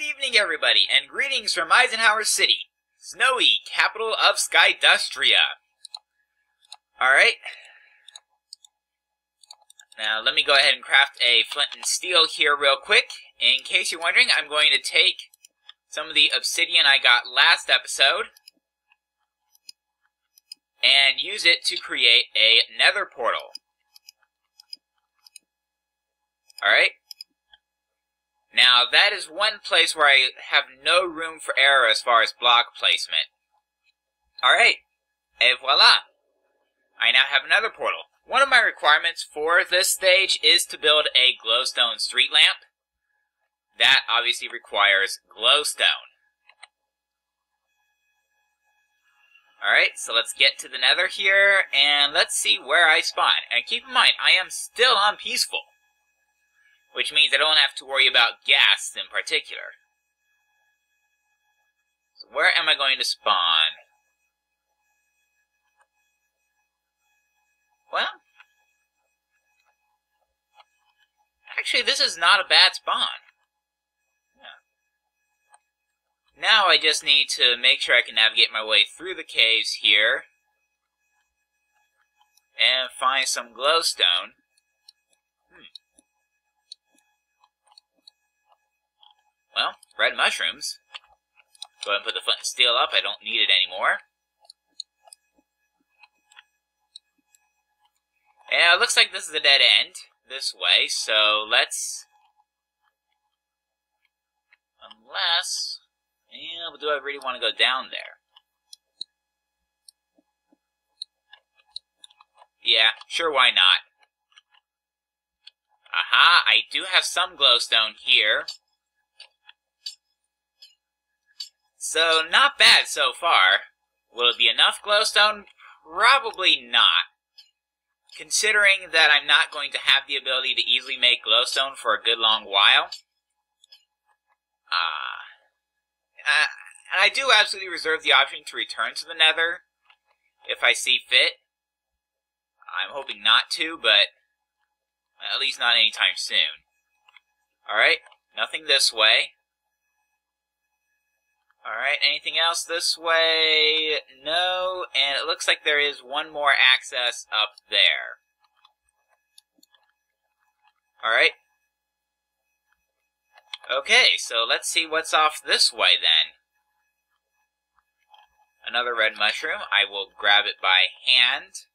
evening, everybody, and greetings from Eisenhower City, snowy capital of Skydustria. Alright. Now, let me go ahead and craft a flint and steel here real quick. In case you're wondering, I'm going to take some of the obsidian I got last episode and use it to create a nether portal. Alright. Now, that is one place where I have no room for error as far as block placement. Alright, et voila! I now have another portal. One of my requirements for this stage is to build a glowstone street lamp. That obviously requires glowstone. Alright, so let's get to the nether here, and let's see where I spawn. And keep in mind, I am still on peaceful, which means I don't have to worry about ghasts in particular. So where am I going to spawn? Well, actually this is not a bad spawn. Yeah. Now I just need to make sure I can navigate my way through the caves here and find some glowstone. Well, red mushrooms. Go ahead and put the flint and steel up. I don't need it anymore. And it looks like this is a dead end this way, so let's... Unless... Yeah, but do I really want to go down there? Yeah, sure, why not? Aha, I do have some glowstone here. So, not bad so far. Will it be enough glowstone? Probably not. Considering that I'm not going to have the ability to easily make glowstone for a good long while. And I do absolutely reserve the option to return to the nether if I see fit. I'm hoping not to, but at least not anytime soon. Alright, nothing this way. Alright, anything else this way? No, and it looks like there is one more access up there. Alright. Okay, so let's see what's off this way then. Another red mushroom. I will grab it by hand.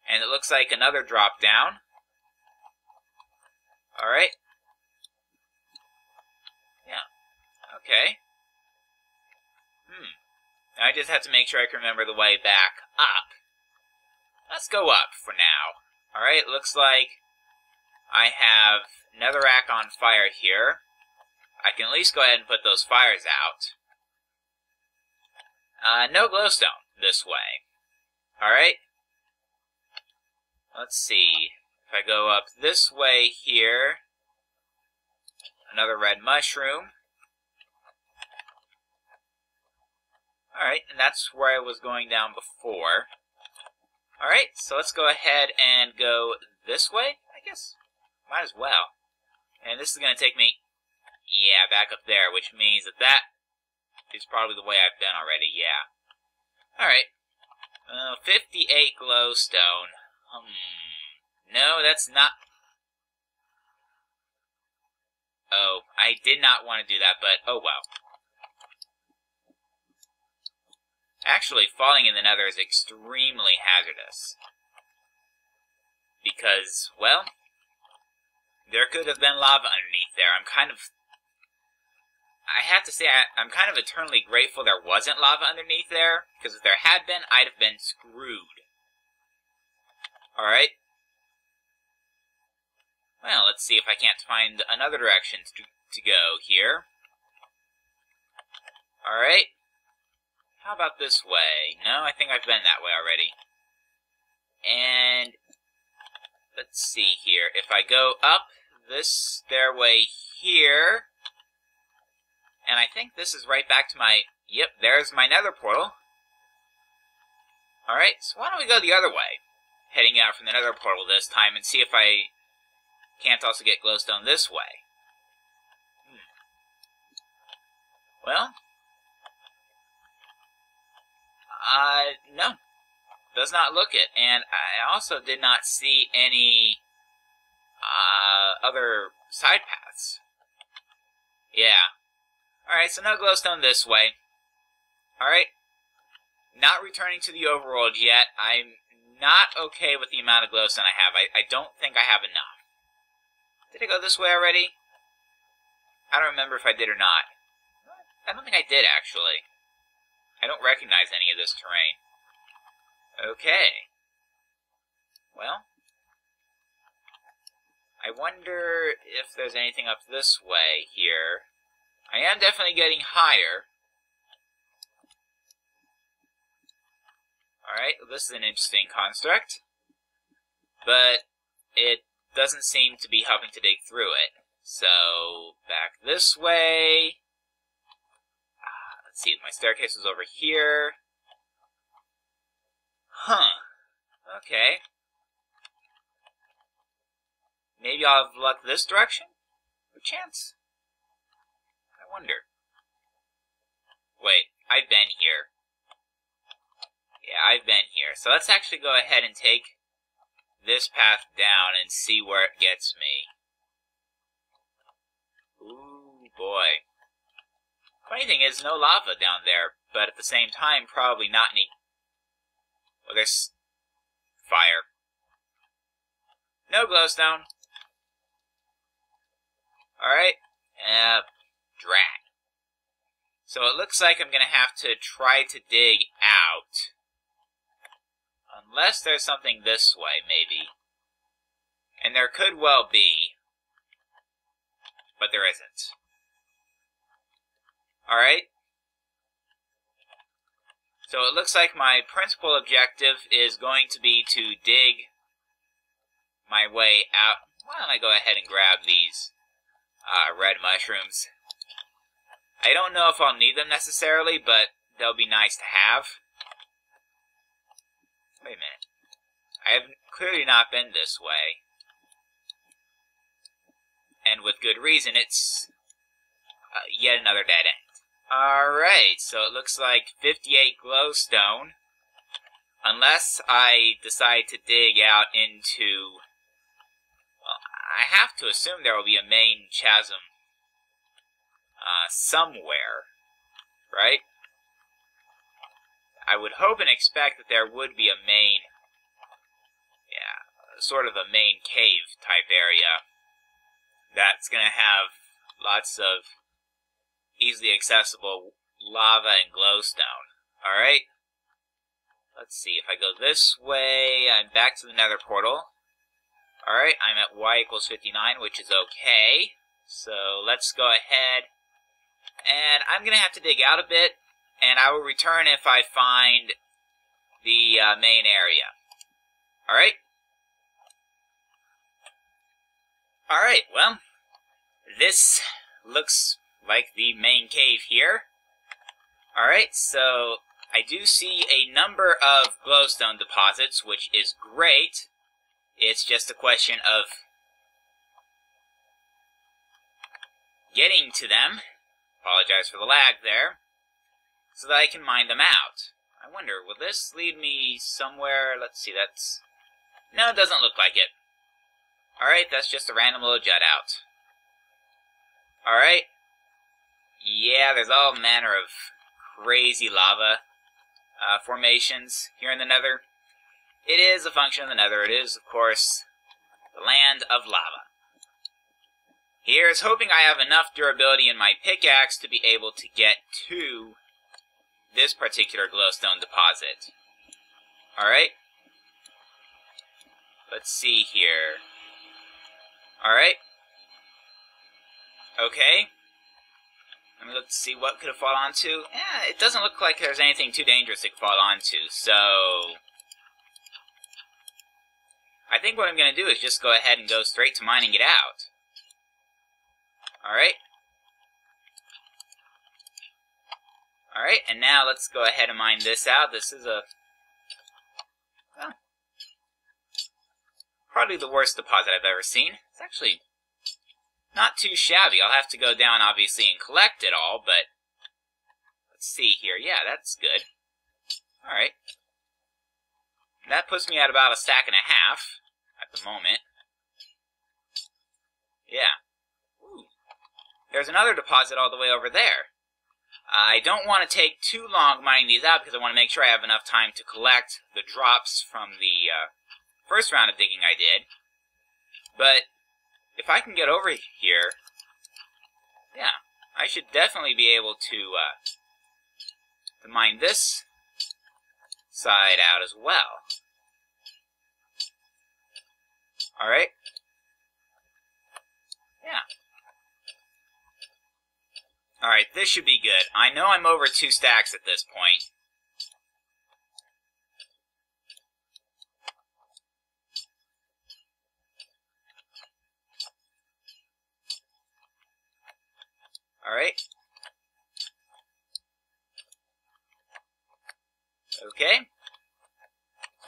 And it looks like another drop down. Alright. Yeah. Okay. I just have to make sure I can remember the way back up. Let's go up for now. Alright, looks like I have netherrack on fire here. I can at least go ahead and put those fires out. No glowstone this way. Alright. Let's see. If I go up this way here, another red mushroom. Alright, and that's where I was going down before. Alright, so let's go ahead and go this way, I guess. Might as well. And this is going to take me, yeah, back up there, which means that that is probably the way I've been already, yeah. Alright. 58 glowstone. No, that's not... Oh, I did not want to do that, but oh well. Actually, falling in the nether is extremely hazardous. Because, well, there could have been lava underneath there. I have to say, I'm kind of eternally grateful there wasn't lava underneath there, because if there had been, I'd have been screwed. Alright. Well, let's see if I can't find another direction to go here. Alright. How about this way? No, I think I've been that way already. And let's see here. If I go up this stairway here, and I think this is right back to my... Yep, there's my nether portal. Alright, so why don't we go the other way? Heading out from the nether portal this time and see if I can't also get glowstone this way. Well, no. Does not look it. And I also did not see any other side paths. Yeah. Alright, so no glowstone this way. Alright. Not returning to the overworld yet. I'm not okay with the amount of glowstone I have. I don't think I have enough. Did I go this way already? I don't remember if I did or not. I don't think I did, actually. I don't recognize any of this terrain. Okay. Well, I wonder if there's anything up this way here. I am definitely getting higher. Alright, this is an interesting construct. But it doesn't seem to be helping to dig through it. So, back this way. Let's see, my staircase is over here. Huh. Okay. Maybe I'll have luck this direction? Perchance? I wonder. Wait, I've been here. Yeah, I've been here. So let's actually go ahead and take this path down and see where it gets me. Ooh, boy. Funny thing is, no lava down there, but at the same time, probably not any... Well, there's fire. No glowstone. Alright. Drat. So it looks like I'm going to have to try to dig out. Unless there's something this way, maybe. And there could well be. But there isn't. Alright. So it looks like my principal objective is going to be to dig my way out. Why don't I go ahead and grab these red mushrooms? I don't know if I'll need them necessarily, but they'll be nice to have. Wait a minute. I have clearly not been this way. And with good reason, it's yet another dead end. Alright, so it looks like 58 glowstone. Unless I decide to dig out into... Well, I have to assume there will be a main chasm somewhere, right? I would hope and expect that there would be a main, sort of a main cave type area that's going to have lots of easily accessible lava and glowstone. Alright? Let's see, if I go this way, I'm back to the Nether portal. Alright, I'm at y equals 59, which is okay. So let's go ahead, and I'm going to have to dig out a bit, and I will return if I find the main area. Alright? Alright, well, this looks like the main cave here. Alright, so I do see a number of glowstone deposits, which is great. It's just a question of getting to them. Apologize for the lag there. So that I can mine them out. I wonder, will this lead me somewhere? Let's see, that's... No, it doesn't look like it. Alright, that's just a random little jut out. Alright. Yeah, there's all manner of crazy lava formations here in the Nether. It is a function of the Nether. It is, of course, the land of lava. Here's hoping I have enough durability in my pickaxe to be able to get to this particular glowstone deposit. Alright. Let's see here. Alright. Okay. Let me look to see what could have fallen onto. Yeah, it doesn't look like there's anything too dangerous it could fall onto, so... I think what I'm going to do is just go ahead and go straight to mining it out. Alright. Alright, and now let's go ahead and mine this out. This is a... well, probably the worst deposit I've ever seen. It's actually not too shabby. I'll have to go down, obviously, and collect it all, but let's see here. Yeah, that's good. Alright. That puts me at about a stack and a half at the moment. Yeah. Ooh. There's another deposit all the way over there. I don't want to take too long mining these out because I want to make sure I have enough time to collect the drops from the first round of digging I did. But if I can get over here, yeah, I should definitely be able to mine this side out as well. Alright. Yeah. Alright, this should be good. I know I'm over 2 stacks at this point. Alright. Okay.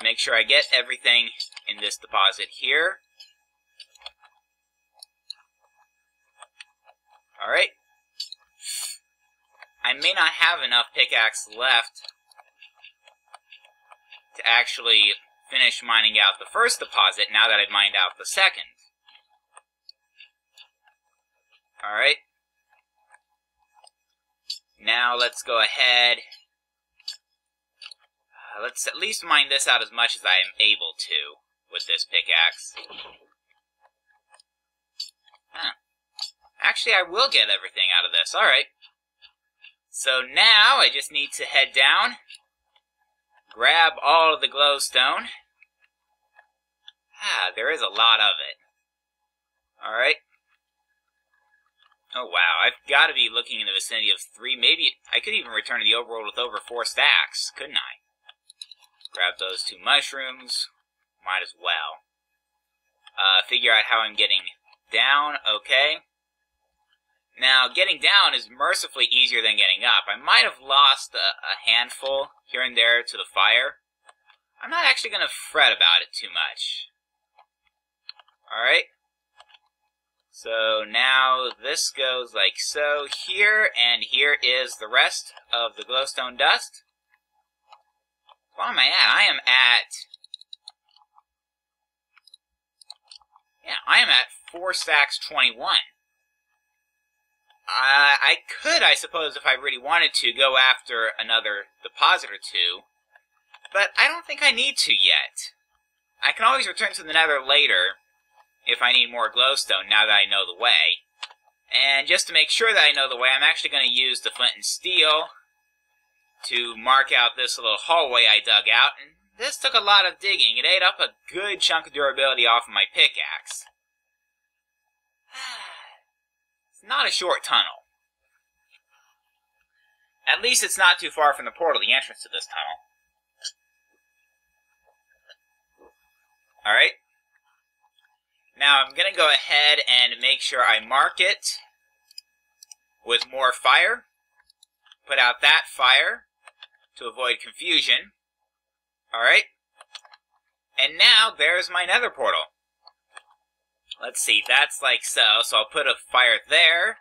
Make sure I get everything in this deposit here. Alright. I may not have enough pickaxe left to actually finish mining out the first deposit now that I've mined out the second. Alright. Now let's go ahead. Let's at least mine this out as much as I am able to with this pickaxe. Huh. Actually, I will get everything out of this. Alright. So now I just need to head down, grab all of the glowstone. There is a lot of it. Alright. Oh wow, I've got to be looking in the vicinity of 3, maybe I could even return to the overworld with over 4 stacks, couldn't I? Grab those 2 mushrooms, might as well. Figure out how I'm getting down, okay. Now, getting down is mercifully easier than getting up. I might have lost a handful here and there to the fire. I'm not actually going to fret about it too much. Alright. So now this goes like so here, and here is the rest of the glowstone dust. What am I at? I am at 4 stacks 21. I could, I suppose, if I really wanted to, go after another deposit or 2, but I don't think I need to yet. I can always return to the Nether later if I need more glowstone now that I know the way. And just to make sure that I know the way, I'm actually going to use the flint and steel to mark out this little hallway I dug out. And this took a lot of digging. It ate up a good chunk of durability off of my pickaxe. It's not a short tunnel. At least it's not too far from the portal, the entrance to this tunnel. Alright. Now I'm going to go ahead and make sure I mark it with more fire. Put out that fire to avoid confusion. Alright. And now there's my Nether portal. Let's see, that's like so. So I'll put a fire there.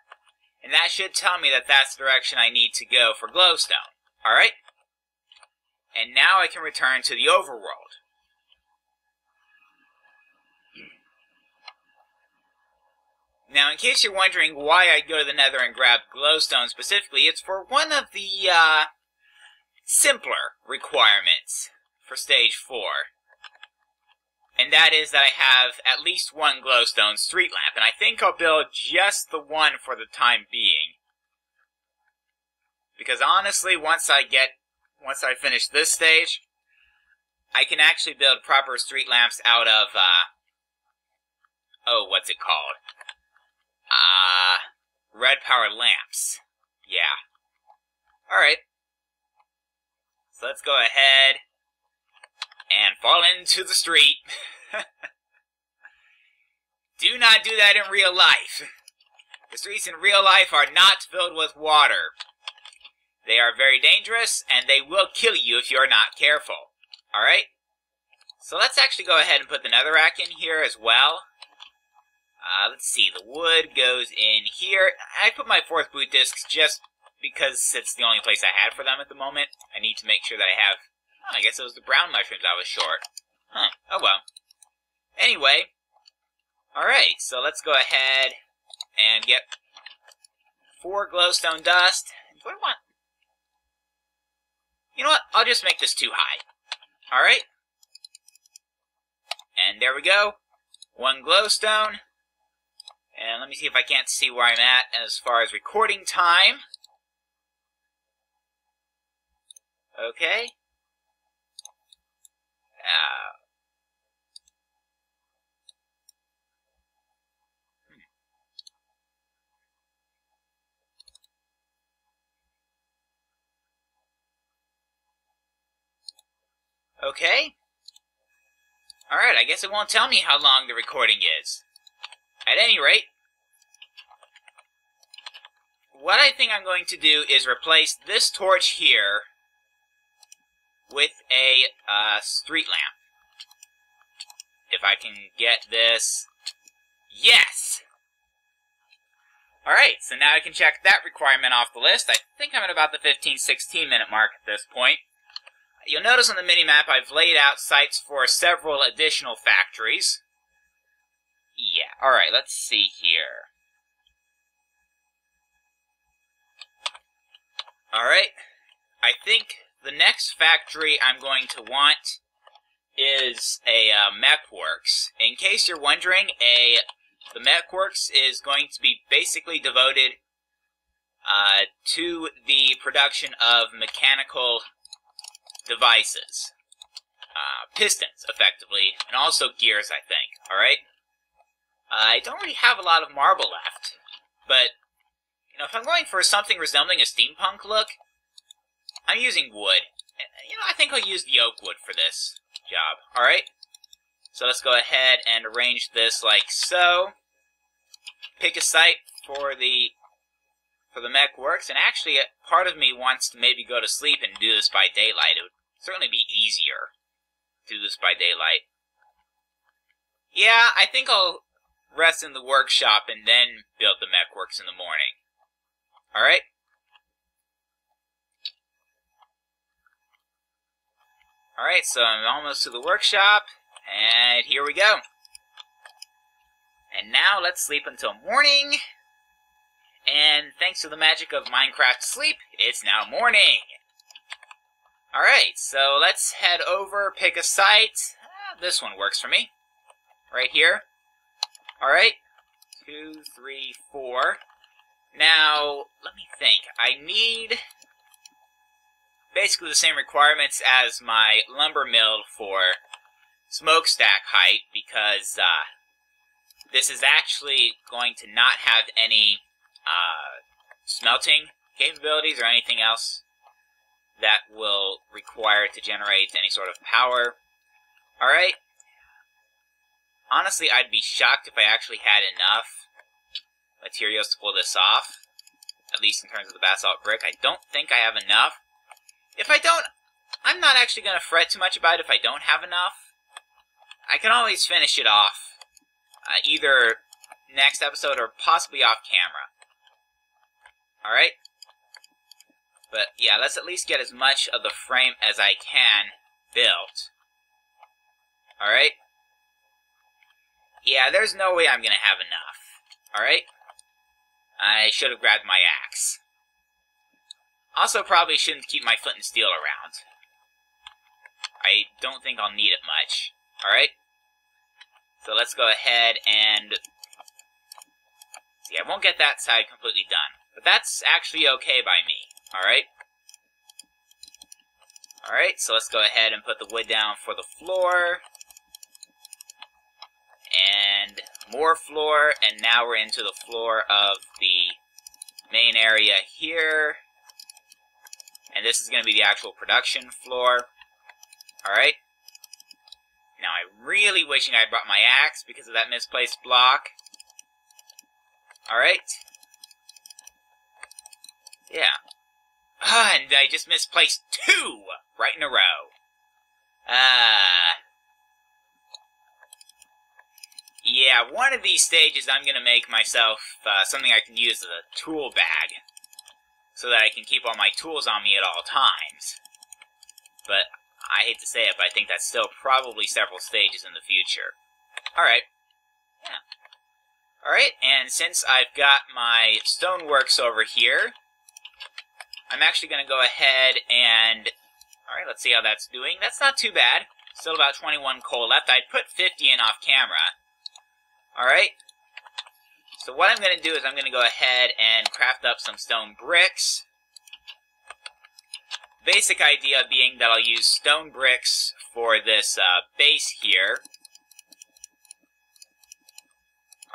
And that should tell me that that's the direction I need to go for glowstone. Alright? And now I can return to the overworld. Now, in case you're wondering why I go to the Nether and grab glowstone specifically, it's for one of the, simpler requirements for Stage 4. And that is that I have at least 1 glowstone street lamp, and I think I'll build just the one for the time being. Because honestly, once I finish this stage, I can actually build proper street lamps out of, what's it called? Red power lamps. Yeah. Alright. So let's go ahead and fall into the street. Do not do that in real life. The streets in real life are not filled with water. They are very dangerous, and they will kill you if you're not careful. Alright? So let's actually go ahead and put the netherrack in here as well. Let's see, the wood goes in here. I put my 4th boot disc just because it's the only place I had for them at the moment, I need to make sure that I have... Oh, I guess it was the brown mushrooms I was short. Huh. Oh well. Anyway. Alright, so let's go ahead and get 4 glowstone dust. Do I want... You know what? I'll just make this too high. Alright. And there we go. 1 glowstone. And let me see if I can't see where I'm at as far as recording time. Okay. Okay. Alright, I guess it won't tell me how long the recording is. At any rate, what I think I'm going to do is replace this torch here with a street lamp. If I can get this... Yes! Alright, so now I can check that requirement off the list. I think I'm at about the 15-16 minute mark at this point. You'll notice on the minimap I've laid out sites for several additional factories. Yeah, alright, let's see here. Alright, I think the next factory I'm going to want is a mechworks. In case you're wondering, the mechworks is going to be basically devoted to the production of mechanical devices. Pistons, effectively, and also gears, I think. Alright? I don't really have a lot of marble left, but, you know, if I'm going for something resembling a steampunk look, I'm using wood. And, you know, I think I'll use the oak wood for this job. Alright? So let's go ahead and arrange this like so. Pick a site for the mechworks, and actually, part of me wants to maybe go to sleep and do this by daylight. It would certainly be easier to do this by daylight. Yeah, I think I'll rest in the workshop and then build the mechworks in the morning. Alright? Alright, so I'm almost to the workshop, and here we go. And now let's sleep until morning. And thanks to the magic of Minecraft sleep, it's now morning. Alright, so let's head over, pick a site. This one works for me. Right here. Alright. 2, 3, 4. Now, let me think. I need basically the same requirements as my lumber mill for smokestack height, because this is actually going to not have any smelting capabilities or anything else that will require it to generate any sort of power. Alright. Honestly, I'd be shocked if I actually had enough materials to pull this off. At least in terms of the basalt brick. I don't think I have enough. If I don't, I'm not actually going to fret too much about it if I don't have enough. I can always finish it off. Either next episode or possibly off camera. Alright? But yeah, let's at least get as much of the frame as I can built. Alright? Yeah, there's no way I'm gonna have enough. Alright? I should have grabbed my axe. Also, probably shouldn't keep my flint and steel around. I don't think I'll need it much. Alright? So let's go ahead and... See, I won't get that side completely done. But that's actually okay by me. Alright? Alright, so let's go ahead and put the wood down for the floor. And more floor, and now we're into the floor of the main area here. And this is going to be the actual production floor. Alright? Now, I'm really wishing I had brought my axe because of that misplaced block. Alright? Yeah. And I just misplaced 2 right in a row. Yeah, one of these stages I'm going to make myself something I can use as a tool bag. so that I can keep all my tools on me at all times. But I hate to say it, but I think that's still probably several stages in the future. Alright. Yeah. Alright, and since I've got my stoneworks over here, I'm actually going to go ahead and... Alright, let's see how that's doing. That's not too bad. Still about 21 coal left. I'd put 50 in off camera. Alright. So what I'm going to do is I'm going to go ahead and craft up some stone bricks. Basic idea being that I'll use stone bricks for this base here.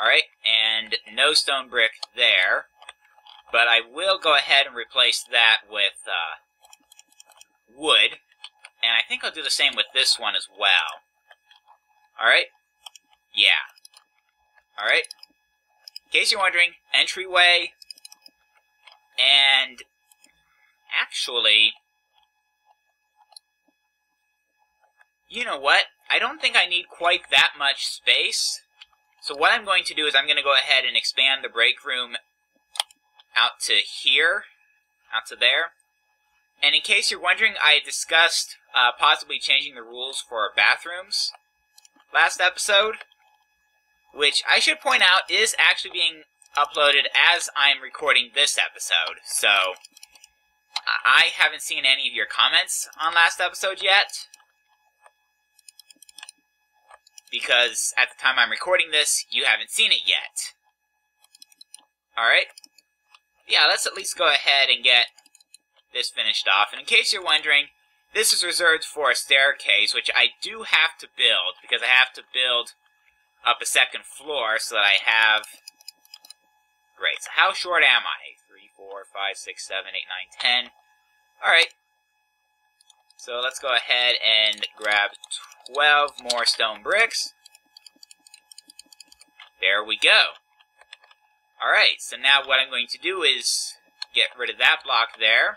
Alright, and no stone brick there. But I will go ahead and replace that with wood. And I think I'll do the same with this one as well. Alright? Yeah. Alright? In case you're wondering, entryway. And actually, you know what? I don't think I need quite that much space. So what I'm going to do is I'm going to go ahead and expand the break room out to here, out to there. And in case you're wondering, I discussed possibly changing the rules for bathrooms last episode, which I should point out is actually being uploaded as I'm recording this episode. So I haven't seen any of your comments on last episode yet, because at the time I'm recording this, you haven't seen it yet. Alright? Yeah, let's at least go ahead and get this finished off. And in case you're wondering, this is reserved for a staircase, which I do have to build, because I have to build up a second floor so that I have... Great, so how short am I? 3, 4, 5, 6, 7, 8, 9, 10. Alright. So let's go ahead and grab 12 more stone bricks. There we go. Alright, so now what I'm going to do is get rid of that block there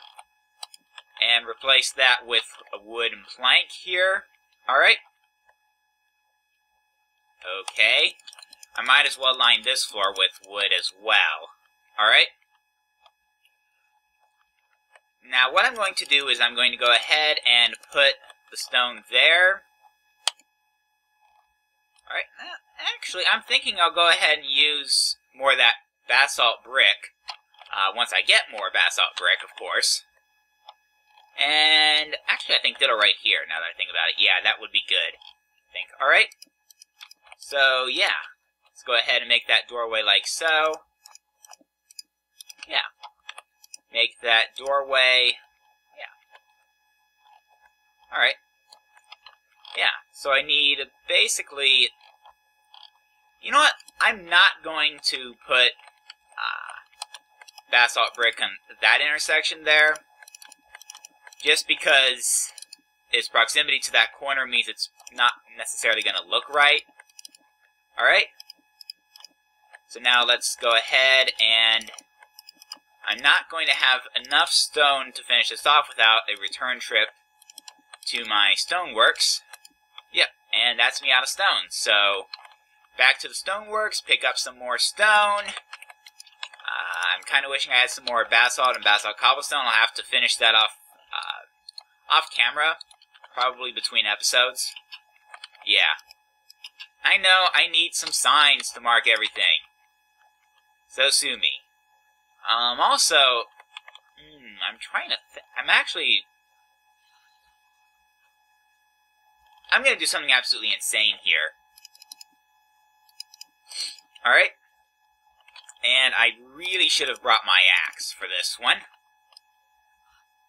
and replace that with a wooden plank here. Alright. Okay. I might as well line this floor with wood as well. Alright. Now what I'm going to do is I'm going to go ahead and put the stone there. Alright, actually I'm thinking I'll go ahead and use more of that basalt brick. Once I get more basalt brick, of course. And actually I think ditto right here, now that I think about it. Yeah, that would be good, I think. Alright. So, yeah. Let's go ahead and make that doorway like so. Yeah. Make that doorway. Yeah. Alright. Yeah, so I need basically... You know what? I'm not going to put basalt brick on that intersection there. Just because its proximity to that corner means it's not necessarily going to look right. Alright? So now let's go ahead and... I'm not going to have enough stone to finish this off without a return trip to my stoneworks. Yep, and that's me out of stone. So, back to the stoneworks, pick up some more stone. I'm kind of wishing I had some more basalt and basalt cobblestone. I'll have to finish that off camera, probably between episodes. Yeah. I know, I need some signs to mark everything. So sue me. Also, I'm trying to I'm gonna do something absolutely insane here. Alright? And I really should have brought my axe for this one.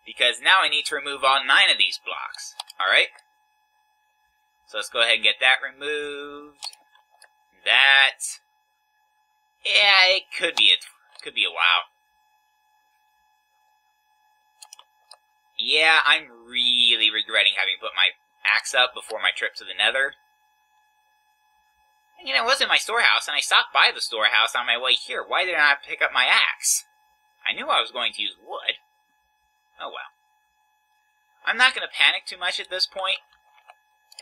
Because now I need to remove all 9 of these blocks. Alright? So let's go ahead and get that removed. That. Yeah, it could be a while. Yeah, I'm really regretting having put my axe up before my trip to the Nether. And, you know, it was in my storehouse, and I stopped by the storehouse on my way here. Why did I not pick up my axe? I knew I was going to use wood. Oh well. I'm not going to panic too much at this point.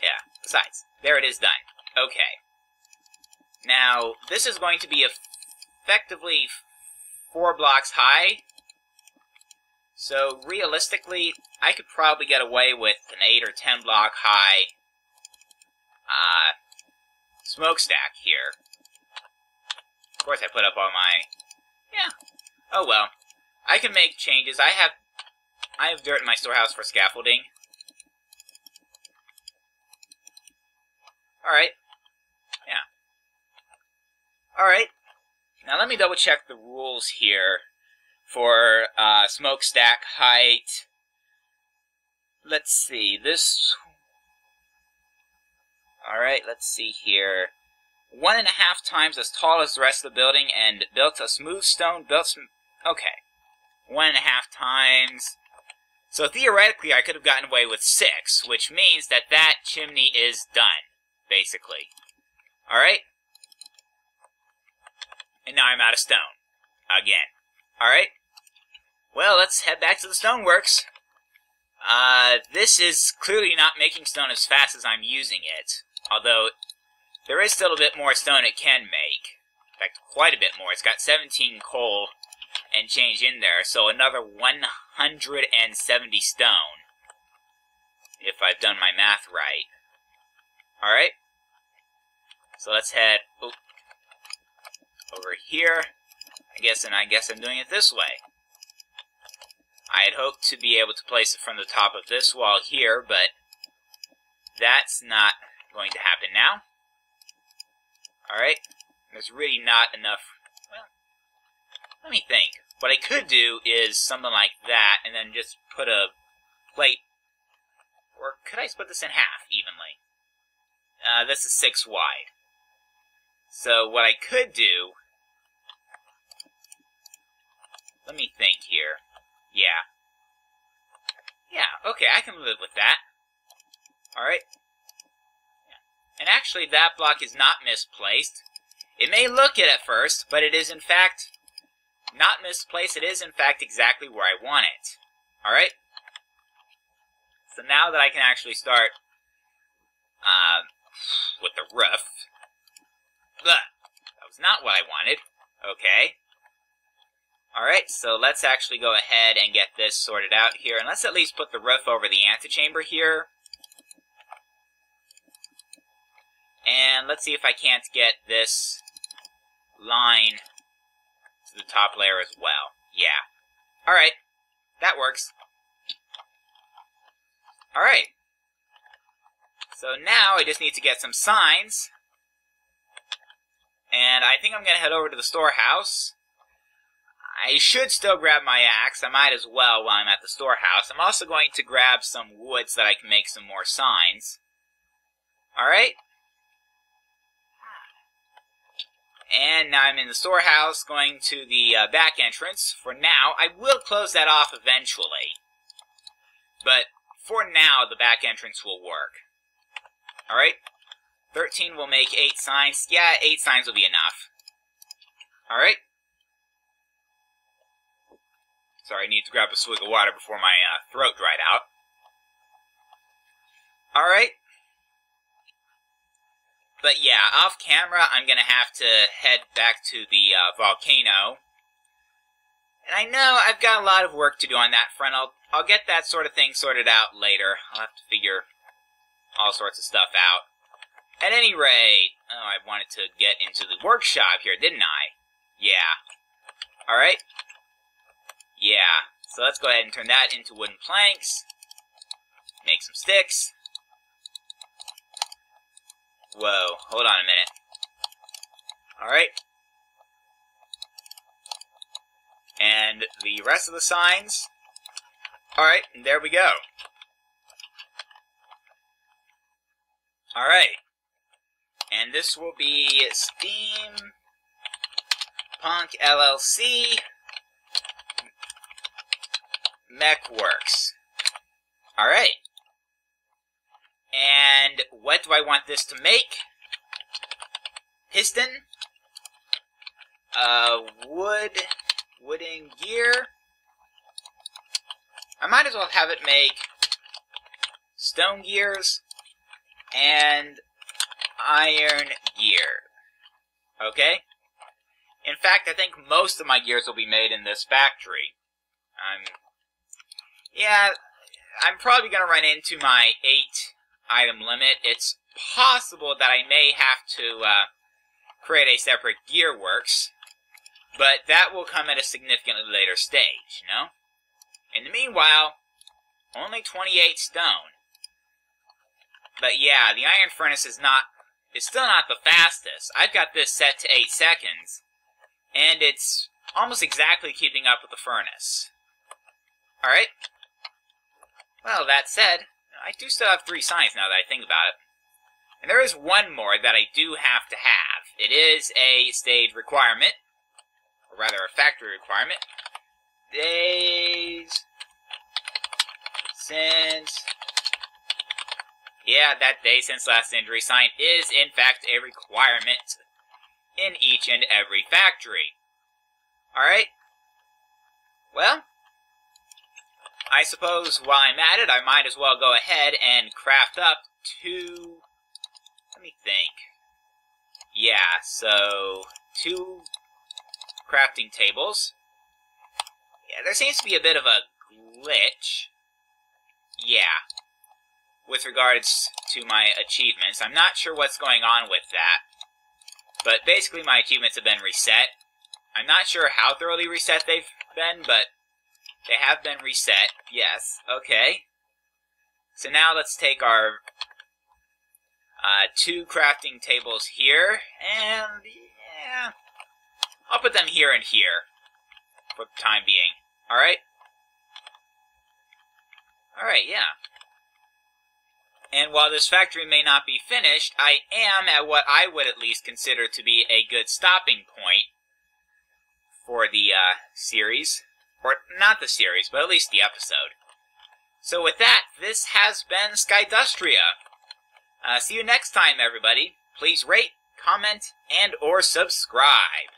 Yeah, besides, there it is done. Okay. Now, this is going to be effectively 4 blocks high. So, realistically, I could probably get away with an 8 or 10 block high smokestack here. Of course, I put up all my... Yeah. Oh well. I can make changes. I have dirt in my storehouse for scaffolding. Alright. Yeah. Alright. Now let me double check the rules here for smokestack height. Let's see. This... Alright, let's see here. 1.5 times as tall as the rest of the building and built a smooth stone, okay. 1.5 times. So theoretically I could have gotten away with 6, which means that that chimney is done, basically. Alright? And now I'm out of stone. Again. Alright? Well, let's head back to the stoneworks. This is clearly not making stone as fast as I'm using it. Although, there is still a bit more stone it can make. In fact, quite a bit more. It's got 17 coal and change in there, so another 170 stone. If I've done my math right. Alright? So let's head over here. I guess I'm doing it this way. I had hoped to be able to place it from the top of this wall here, but that's not going to happen now. Alright, there's really not enough, well, let me think. What I could do is something like that, and then just put a plate, or could I split this in half evenly? This is 6 wide. So what I could do, let me think here. Yeah. Yeah, okay, I can live with that. Alright. Yeah. And actually, that block is not misplaced. It may look it at first, but it is in fact not misplaced. It is in fact exactly where I want it. Alright? So now that I can actually start with the roof. That was not what I wanted. Okay. Alright, so let's actually go ahead and get this sorted out here. And let's at least put the roof over the antechamber here. And let's see if I can't get this line to the top layer as well. Yeah. Alright, that works. Alright. So now I just need to get some signs. And I think I'm going to head over to the storehouse. I should still grab my axe. I might as well while I'm at the storehouse. I'm also going to grab some wood so that I can make some more signs. Alright? And now I'm in the storehouse, going to the back entrance. For now, I will close that off eventually. But for now, the back entrance will work. Alright? 13 will make 8 signs. Yeah, 8 signs will be enough. Alright? Sorry, I need to grab a swig of water before my throat dried out. Alright. But yeah, off camera, I'm going to have to head back to the volcano. And I know I've got a lot of work to do on that front. I'll get that sort of thing sorted out later. I'll have to figure all sorts of stuff out. At any rate, oh, I wanted to get into the workshop here, didn't I? Yeah. Alright. Yeah, so let's go ahead and turn that into wooden planks. Make some sticks. Whoa, hold on a minute. Alright. And the rest of the signs. Alright, and there we go. Alright. And this will be Steam Punk LLC Mechworks. Alright. And what do I want this to make? Piston. Wooden gear. I might as well have it make stone gears and iron gear. Okay? In fact, I think most of my gears will be made in this factory. I'm Yeah, I'm probably going to run into my 8 item limit. It's possible that I may have to create a separate gearworks, but that will come at a significantly later stage, you know? In the meanwhile, only 28 stone. But yeah, the iron furnace is still not the fastest. I've got this set to 8 seconds, and it's almost exactly keeping up with the furnace. Alright. Well, that said, I do still have 3 signs now that I think about it. And there is one more that I do have to have. It is a stage requirement, or rather a factory requirement. Days since... Yeah, that day since last injury sign is in fact a requirement in each and every factory. Alright? Well, I suppose while I'm at it, I might as well go ahead and craft up 2... Let me think. Yeah, so 2 crafting tables. Yeah, there seems to be a bit of a glitch. Yeah. With regards to my achievements. I'm not sure what's going on with that. But basically my achievements have been reset. I'm not sure how thoroughly reset they've been, but they have been reset. Yes, okay. So now let's take our 2 crafting tables here, and yeah, I'll put them here and here for the time being. Alright? Alright, yeah. And while this factory may not be finished, I am at what I would at least consider to be a good stopping point for the series. Or, not the series, but at least the episode. So with that, this has been Skydustria. See you next time, everybody. Please rate, comment, and or subscribe.